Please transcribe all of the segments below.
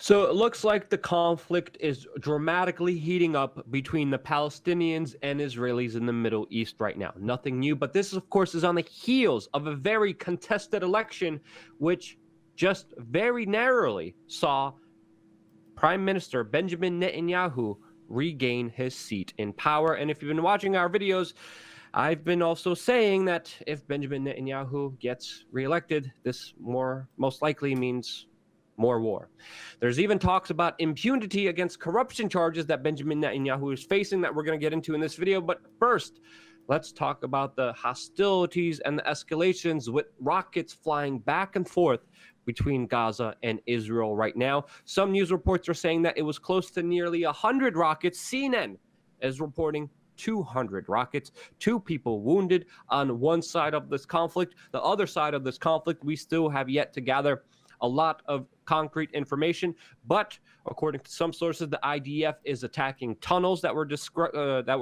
So it looks like the conflict is dramatically heating up between the Palestinians and Israelis in the Middle East right now. Nothing new, but this, of course, is on the heels of a very contested election, which just very narrowly saw Prime Minister Benjamin Netanyahu regain his seat in power. And if you've been watching our videos, I've been also saying that if Benjamin Netanyahu gets reelected, this most likely means more war. There's even talks about impunity against corruption charges that Benjamin Netanyahu is facing that we're going to get into in this video. But first, let's talk about the hostilities and the escalations with rockets flying back and forth between Gaza and Israel right now. Some news reports are saying that it was close to nearly 100 rockets. CNN is reporting 200 rockets, 2 people wounded on one side of this conflict. The other side of this conflict, we still have yet to gather a lot of concrete information, but according to some sources, the IDF is attacking tunnels that were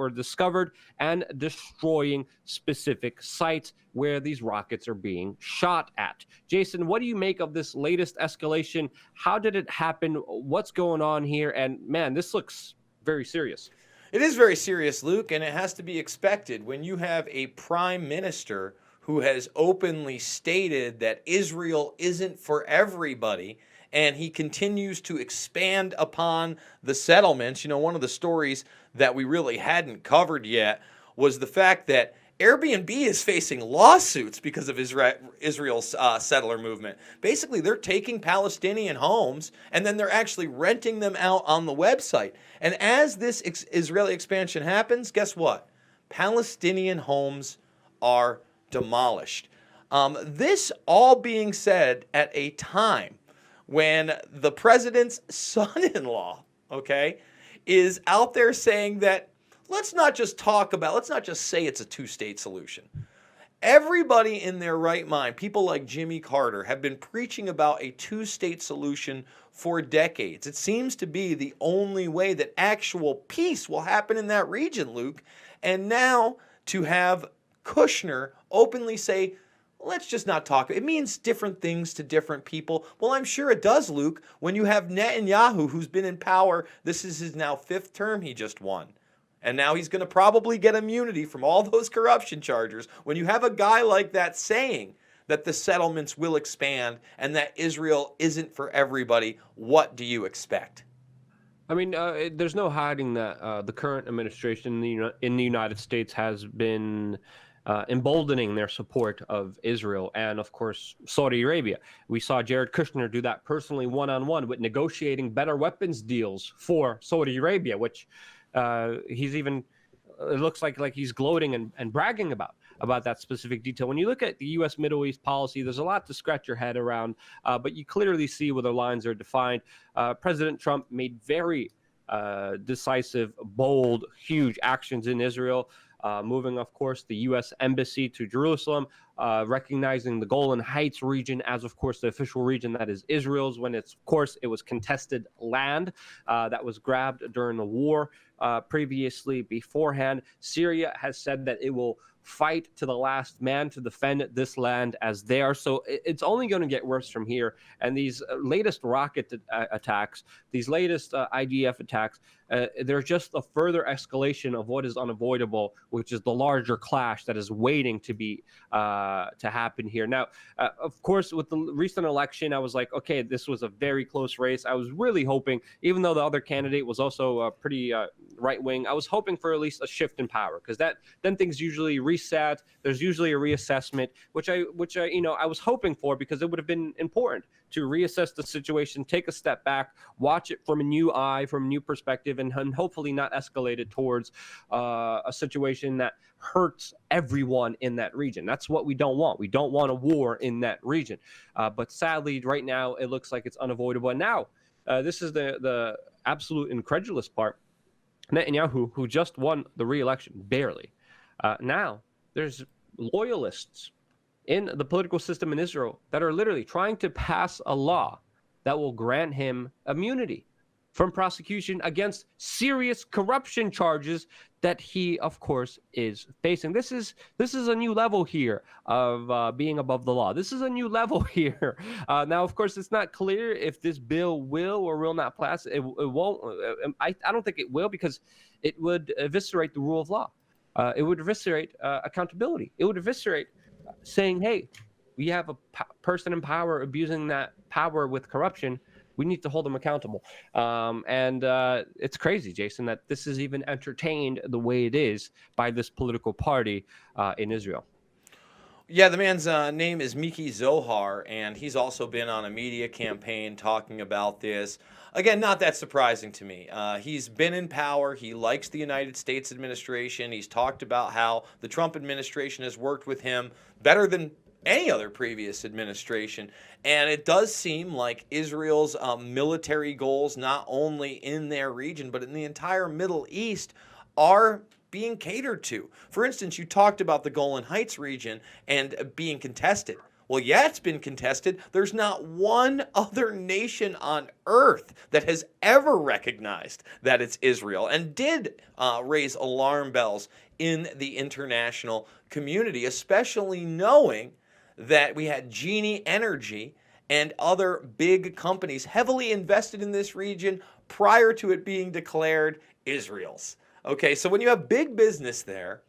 discovered and destroying specific sites where these rockets are being shot at. Jason, what do you make of this latest escalation? How did it happen? What's going on here? And man, this looks very serious. It is very serious, Luke, and it has to be expected when you have a prime minister who has openly stated that Israel isn't for everybody, and he continues to expand upon the settlements. You know, one of the stories that we really hadn't covered yet was the fact that Airbnb is facing lawsuits because of Israel's settler movement. Basically, they're taking Palestinian homes and then they're actually renting them out on the website. And as this Israeli expansion happens, guess what? Palestinian homes are demolished. This all being said at a time when the president's son-in-law, okay, is out there saying that let's not just say it's a two-state solution. Everybody in their right mind, people like Jimmy Carter, have been preaching about a two-state solution for decades. It seems to be the only way that actual peace will happen in that region, Luke. And now to have Kushner openly say, let's just not talk. It means different things to different people. Well, I'm sure it does, Luke, when you have Netanyahu, who's been in power. This is his now 5th term he just won. And now he's going to probably get immunity from all those corruption charges. When you have a guy like that saying that the settlements will expand and that Israel isn't for everybody, what do you expect? I mean, there's no hiding that the current administration in the United States has been emboldening their support of Israel and, of course, Saudi Arabia. We saw Jared Kushner do that personally one-on-one with negotiating better weapons deals for Saudi Arabia, which it looks like he's gloating and bragging about that specific detail. When you look at the U.S. Middle East policy, there's a lot to scratch your head around, but you clearly see where the lines are defined. President Trump made very decisive, bold, huge actions in Israel, moving, of course, the U.S. Embassy to Jerusalem, recognizing the Golan Heights region as, of course, the official region that is Israel's, when it was contested land that was grabbed during the war previously beforehand. Syria has said that it will fight to the last man to defend this land as theirs. So it's only going to get worse from here. And these latest rocket attacks, these latest IDF attacks, they're just a further escalation of what is unavoidable, which is the larger clash that is waiting to happen here. Now, of course, with the recent election, I was like, okay, this was a very close race. I was really hoping, even though the other candidate was also pretty right wing, I was hoping for at least a shift in power, because then things usually reset. There's usually a reassessment, which I was hoping for, because it would have been important to reassess the situation, take a step back, watch it from a new eye, from a new perspective, and hopefully not escalate it towards a situation that hurts everyone in that region. That's what we don't want. We don't want a war in that region. But sadly, right now, it looks like it's unavoidable. And now, this is the absolute incredulous part. Netanyahu, who just won the re-election, barely. Now, there's loyalists in the political system in Israel that are literally trying to pass a law that will grant him immunity from prosecution against serious corruption charges that he, of course, is facing. This is a new level here of being above the law. This is a new level here. Now, of course, it's not clear if this bill will or will not pass. It won't. I don't think it will, because it would eviscerate the rule of law. It would eviscerate accountability. It would eviscerate saying, hey, we have a person in power abusing that power with corruption. We need to hold them accountable. And it's crazy, Jason, that this is even entertained the way it is by this political party in Israel. Yeah, the man's name is Miki Zohar, and he's also been on a media campaign talking about this. Again, not that surprising to me. He's been in power. He likes the United States administration. He's talked about how the Trump administration has worked with him better than any other previous administration. And it does seem like Israel's military goals, not only in their region, but in the entire Middle East, are being catered to. For instance, you talked about the Golan Heights region and being contested. Well, yeah, it's been contested. There's not one other nation on earth that has ever recognized that it's Israel, and did raise alarm bells in the international community, especially knowing that we had Genie Energy and other big companies heavily invested in this region prior to it being declared Israel's. Okay, so when you have big business there,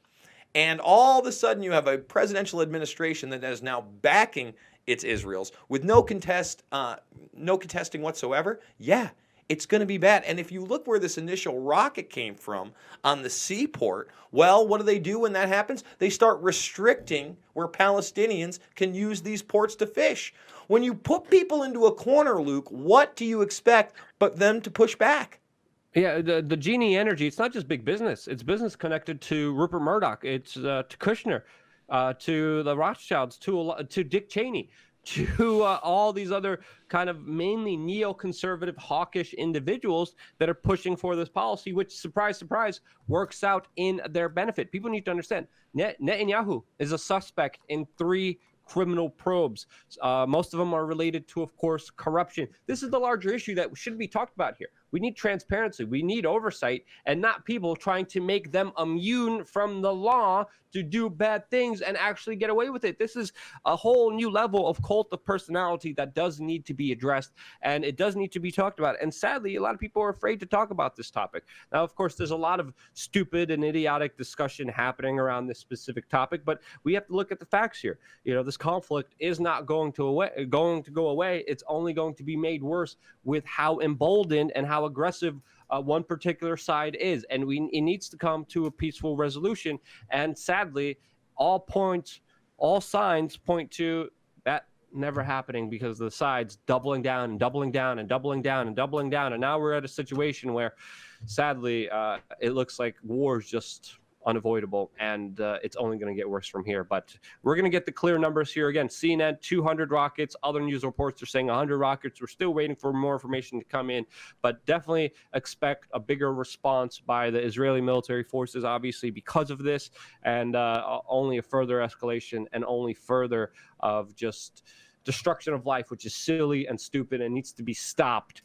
and all of a sudden you have a presidential administration that is now backing its Israel's with no contesting whatsoever, yeah, it's going to be bad. And if you look where this initial rocket came from on the seaport, well, what do they do when that happens? They start restricting where Palestinians can use these ports to fish. When you put people into a corner, Luke, what do you expect but them to push back? Yeah, the Genie Energy, it's not just big business. It's business connected to Rupert Murdoch. It's to Kushner, to the Rothschilds, to Dick Cheney, to all these other kind of mainly neoconservative, hawkish individuals that are pushing for this policy, which, surprise, surprise, works out in their benefit. People need to understand, Netanyahu is a suspect in 3 criminal probes. Most of them are related to, of course, corruption. This is the larger issue that should be talked about here. We need transparency. We need oversight, and not people trying to make them immune from the law to do bad things and actually get away with it. This is a whole new level of cult of personality that does need to be addressed, and it does need to be talked about. And sadly, a lot of people are afraid to talk about this topic. Now, of course, there's a lot of stupid and idiotic discussion happening around this specific topic, but we have to look at the facts here. You know, this conflict is not going to go away. It's only going to be made worse with how emboldened and how aggressive one particular side is, and it needs to come to a peaceful resolution. And sadly, all signs point to that never happening, because the sides doubling down and doubling down and doubling down and doubling down, and now we're at a situation where, sadly, it looks like war is just unavoidable, and it's only going to get worse from here. But we're going to get the clear numbers here. Again, CNN, 200 rockets. Other news reports are saying 100 rockets. We're still waiting for more information to come in, but definitely expect a bigger response by the Israeli military forces, obviously, because of this, and only a further escalation and only further of just destruction of life, which is silly and stupid and needs to be stopped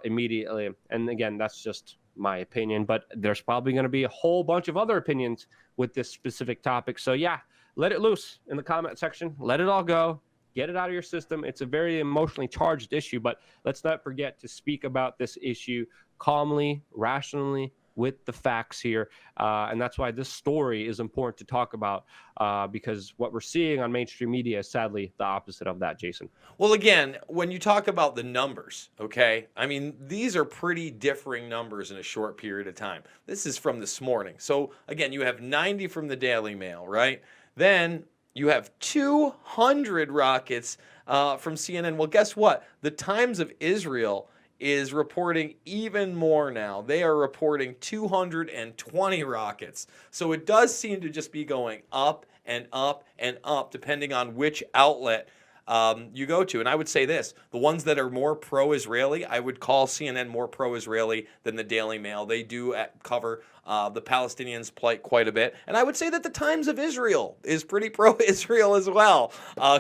immediately. And again, that's just my opinion, but there's probably going to be a whole bunch of other opinions with this specific topic. So yeah, let it loose in the comment section. Let it all go. Get it out of your system. It's a very emotionally charged issue, but let's not forget to speak about this issue calmly, rationally, with the facts here. And that's why this story is important to talk about, because what we're seeing on mainstream media is sadly the opposite of that, Jason. Well, again, when you talk about the numbers, okay, I mean, these are pretty differing numbers in a short period of time. This is from this morning. So, again, you have 90 from the Daily Mail, right? Then you have 200 rockets from CNN. Well, guess what? The Times of Israel is reporting even more now. They are reporting 220 rockets. So it does seem to just be going up and up and up, depending on which outlet you go to. And I would say this, the ones that are more pro-Israeli, I would call CNN more pro-Israeli than the Daily Mail. They do cover the Palestinians' plight quite a bit. And I would say that the Times of Israel is pretty pro-Israel as well,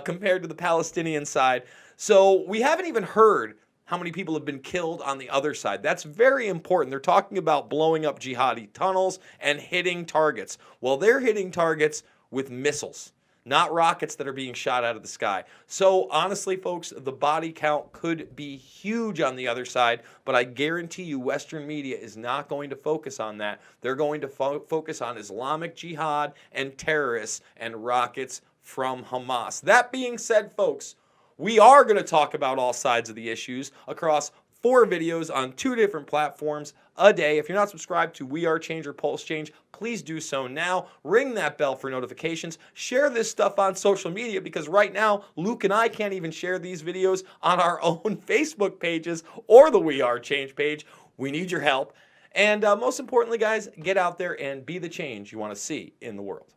compared to the Palestinian side. So we haven't even heard how many people have been killed on the other side. That's very important. They're talking about blowing up jihadi tunnels and hitting targets. Well, they're hitting targets with missiles, not rockets that are being shot out of the sky. So honestly, folks, the body count could be huge on the other side, but I guarantee you Western media is not going to focus on that. They're going to focus on Islamic Jihad and terrorists and rockets from Hamas. That being said, folks, we are going to talk about all sides of the issues across 4 videos on 2 different platforms a day. If you're not subscribed to We Are Change or Pulse Change, please do so now. Ring that bell for notifications. Share this stuff on social media, because right now, Luke and I can't even share these videos on our own Facebook pages or the We Are Change page. We need your help. And most importantly, guys, get out there and be the change you want to see in the world.